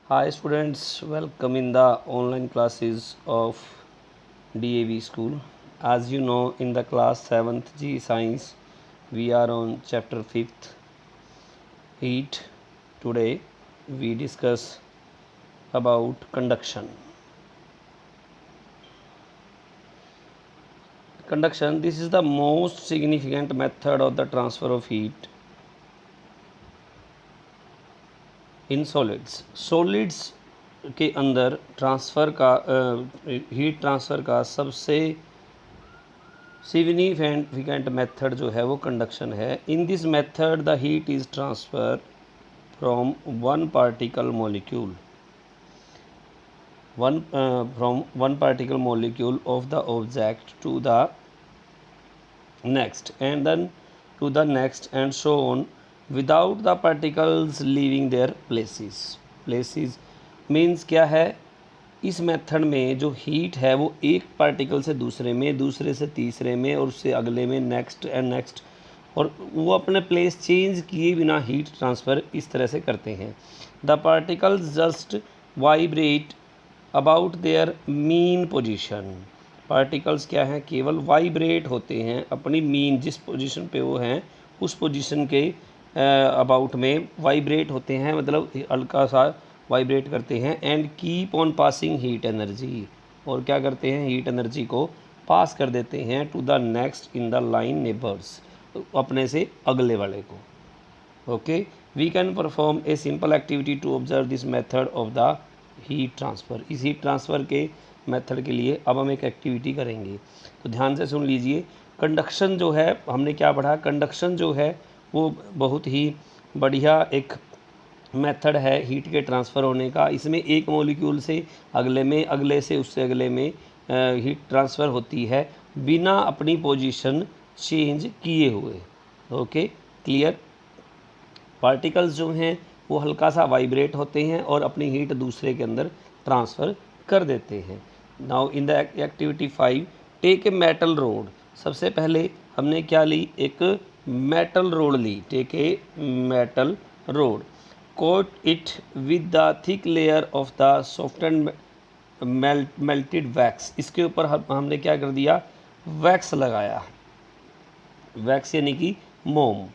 Hi students, welcome in the online classes of DAV school. As you know, in the class 7th G Science, we are on chapter 5th Heat. Today we discuss about conduction. Conduction, this is the most significant method of the transfer of heat in solids के अंदर transfer का heat transfer का सबसे significant method जो है वो conduction है. In this method the heat is transfer from one particle molecule of the object to the next and then to the next and so on without the particles leaving their places means क्या है. इस method में जो heat है वो एक particle से दूसरे में, दूसरे से तीसरे में और उससे अगले में नेक्स्ट एंड नेक्स्ट, और वो अपने प्लेस चेंज किए बिना हीट ट्रांसफ़र इस तरह से करते हैं. The particles just vibrate about their mean position. Particles क्या हैं, केवल वाइब्रेट होते हैं अपनी मीन, जिस पोजीशन पे वो हैं उस पोजीशन के अबाउट में वाइब्रेट होते हैं, मतलब हल्का सा वाइब्रेट करते हैं. And keep on passing heat energy, और क्या करते हैं, हीट एनर्जी को पास कर देते हैं to the next in the line neighbours, अपने से अगले वाले को. Okay, we can perform a simple activity to observe this method of the heat transfer. इस हीट ट्रांसफ़र के मेथड के लिए अब हम एक एक्टिविटी करेंगे, तो ध्यान से सुन लीजिए. कंडक्शन जो है, हमने क्या पढ़ा, कंडक्शन जो है वो बहुत ही बढ़िया एक मेथड है हीट के ट्रांसफ़र होने का. इसमें एक मॉलिक्यूल से अगले में, अगले से उससे अगले में हीट ट्रांसफ़र होती है बिना अपनी पोजीशन चेंज किए हुए. Okay, clear. पार्टिकल्स जो हैं वो हल्का सा वाइब्रेट होते हैं और अपनी हीट दूसरे के अंदर ट्रांसफ़र कर देते हैं. Now in the activity 5, take a metal rod. सबसे पहले हमने क्या ली, एक मेटल रोड ली. Take a metal rod, coat it with the thick layer of the softened melted wax. इसके ऊपर हमने क्या कर दिया, वैक्स लगाया. वैक्स यानी कि मोम.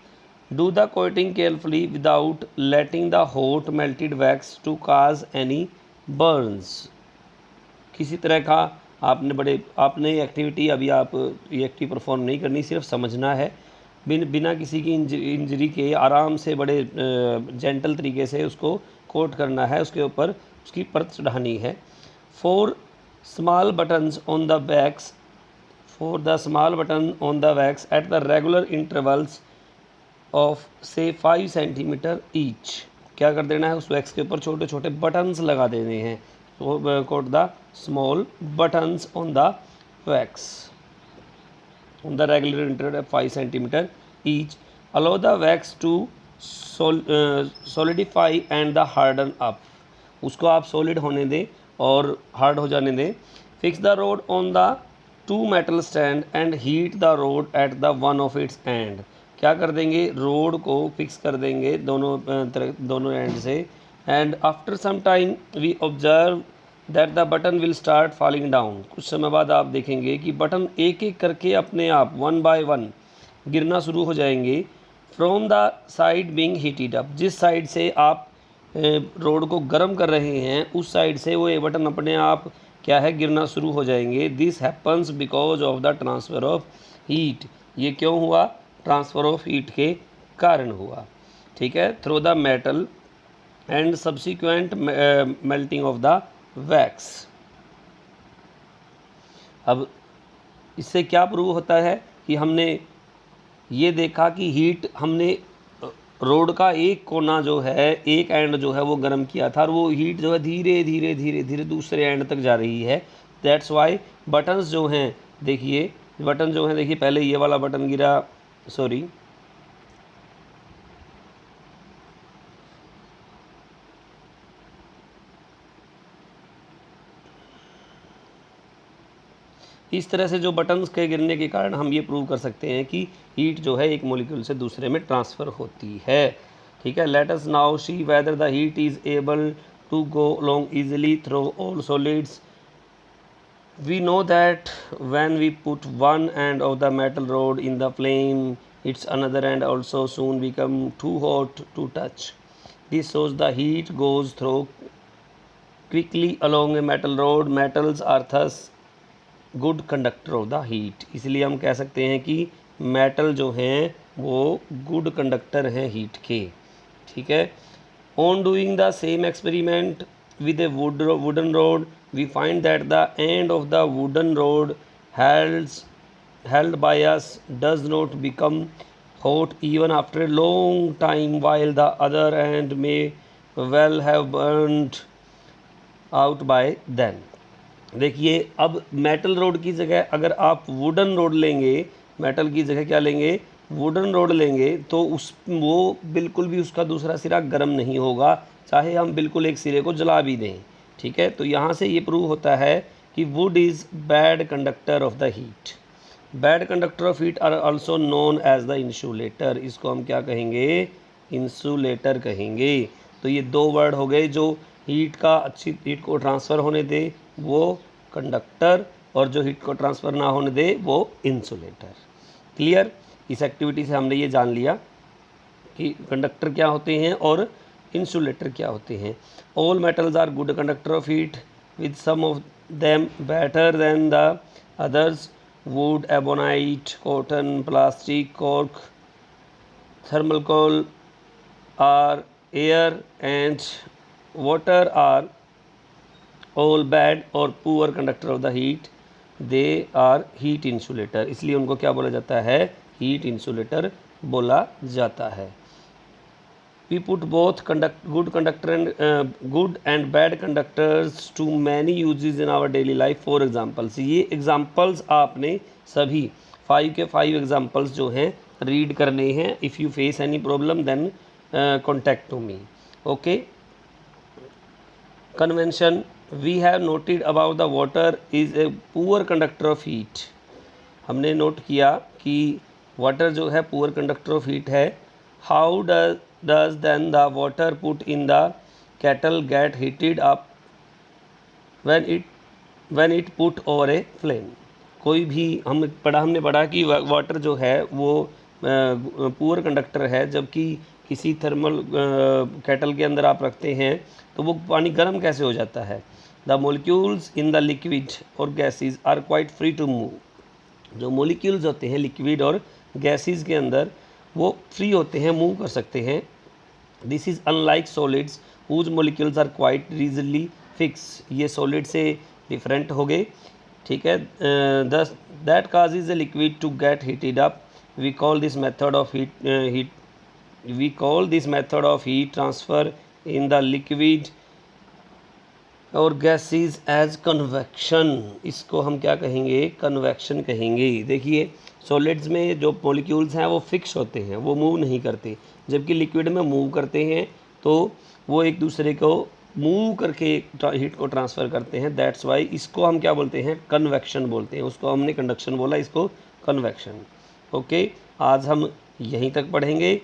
Do the coating carefully without letting the hot melted wax to cause any burns. किसी तरह का आपने एक्टिविटी अभी आप ये एक्टिविटी परफॉर्म नहीं करनी, सिर्फ समझना है. बिना किसी की इंजरी के आराम से बड़े जेंटल तरीके से उसको कोट करना है, उसके ऊपर उसकी परत चढ़ानी है. 4 small buttons on the wax for the small button on the wax at the regular intervals of say 5 centimeter each. क्या कर देना है, उस वैक्स के ऊपर छोटे छोटे बटन्स लगा देने हैं. Coat the small buttons on the wax on the regular interval of 5 centimeter each. Allow the wax to solidify and the harden up. उसको आप सॉलिड होने दें और हार्ड हो जाने दें. Fix the road on the 2 metal stand and heat the rod at the one of its end. क्या कर देंगे, रोड को फिक्स कर देंगे दोनों एंड से. And after some time we observe that the button will start falling down. कुछ समय बाद आप देखेंगे कि बटन एक एक करके अपने आप 1 by 1 गिरना शुरू हो जाएंगे. From the side being heated up, जिस साइड से आप रोड को गर्म कर रहे हैं उस साइड से वो ये बटन अपने आप क्या है, गिरना शुरू हो जाएंगे. This happens because of the transfer of heat. ये क्यों हुआ, ट्रांसफ़र ऑफ हीट के कारण हुआ. ठीक है, through the metal and subsequent melting of the wax. अब इससे क्या प्रूव होता है कि हमने ये देखा कि हीट, हमने रोड का एक कोना जो है, एक एंड जो है वो गर्म किया था और वो हीट जो है धीरे धीरे धीरे धीरे दूसरे एंड तक जा रही है. दैट्स वाई बटन्स जो हैं, देखिए बटन जो हैं, देखिए पहले ये वाला बटन गिरा, सॉरी इस तरह से जो बटन्स के गिरने के कारण हम ये प्रूव कर सकते हैं कि हीट जो है एक मॉलिक्यूल से दूसरे में ट्रांसफ़र होती है. ठीक है, let us now see whether the heat is able to go along easily through all solids. We know that when we put one end of the metal rod in the flame, its another end also soon become too hot to touch. This shows the heat goes through quickly along a metal rod. Metals are thus good conductor of the heat, इसलिए हम कह सकते हैं कि metal जो हैं वो good conductor हैं हीट के, ठीक है। On doing the same experiment with a wooden rod, we find that the end of the wooden rod held by us does not become hot even after a long time, while the other end may well have burned out by then. देखिए अब metal road की जगह अगर आप wooden road लेंगे, metal की जगह क्या लेंगे, वुडन रोड लेंगे, तो वो बिल्कुल भी उसका दूसरा सिरा गर्म नहीं होगा, चाहे हम बिल्कुल एक सिरे को जला भी दें, ठीक है। तो यहाँ से ये प्रूव होता है कि wood is bad conductor of the heat. Bad conductor of heat are also known as the insulator, इसको हम क्या कहेंगे, इंसुलेटर कहेंगे। तो ये दो वर्ड हो गए, जो हीट को ट्रांसफ़र होने दे वो कंडक्टर, और जो हीट को ट्रांसफ़र ना होने दे वो इंसुलेटर। क्लियर। इस एक्टिविटी से हमने ये जान लिया कि कंडक्टर क्या होते हैं और इंसुलेटर क्या होते हैं। All metals are good conductor of heat with some of them better than the others. Wood, ebonite, cotton, plastic, cork, thermocol or air and water are all bad or poor conductor of the heat. They are heat insulator, इसलिए उनको क्या बोला जाता है, heat insulator बोला जाता है। We put both good and bad conductors to many uses in our daily life. For examples, ये examples आपने सभी 5 के 5 examples जो हैं read करने हैं। If you face any problem then contact to me. Okay. Convention we have noted about the water is a poor conductor of heat. हमने note किया कि वाटर जो है पुअर कंडक्टर ऑफ हीट है। How does then the water put in the kettle get heated up when it put over a flame? कोई भी हमने पढ़ा कि वाटर जो है वो पुअर कंडक्टर है, जबकि किसी थर्मल केटल के अंदर आप रखते हैं तो वो पानी गर्म कैसे हो जाता है। The molecules in the liquid और gases are quite free to move. जो मोलिक्यूल्स होते हैं लिक्विड और गैसेज के अंदर वो फ्री होते हैं, मूव कर सकते हैं। This is unlike solids whose molecules are quite rigidly fixed. ये सॉलिड से डिफरेंट हो गए, ठीक है। That causes a liquid to get heated up. We call this method of heat transfer in the liquid और गैसेज एज कन्वेक्शन। इसको हम क्या कहेंगे, कन्वेक्शन कहेंगे। देखिए सॉलिड्स में जो मॉलिक्यूल्स हैं वो फिक्स होते हैं, वो मूव नहीं करते, जबकि लिक्विड में मूव करते हैं, तो वो एक दूसरे को मूव करके हीट को ट्रांसफ़र करते हैं। दैट्स वाई इसको हम क्या बोलते हैं, कन्वेक्शन बोलते हैं। उसको हमने कंडक्शन बोला, इसको कन्वेक्शन। ओके, आज हम यहीं तक पढ़ेंगे।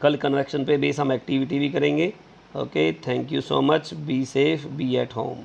कल कन्वेक्शन पे बेस हम एक्टिविटी भी करेंगे। Okay, thank you so much. Be safe, be at home.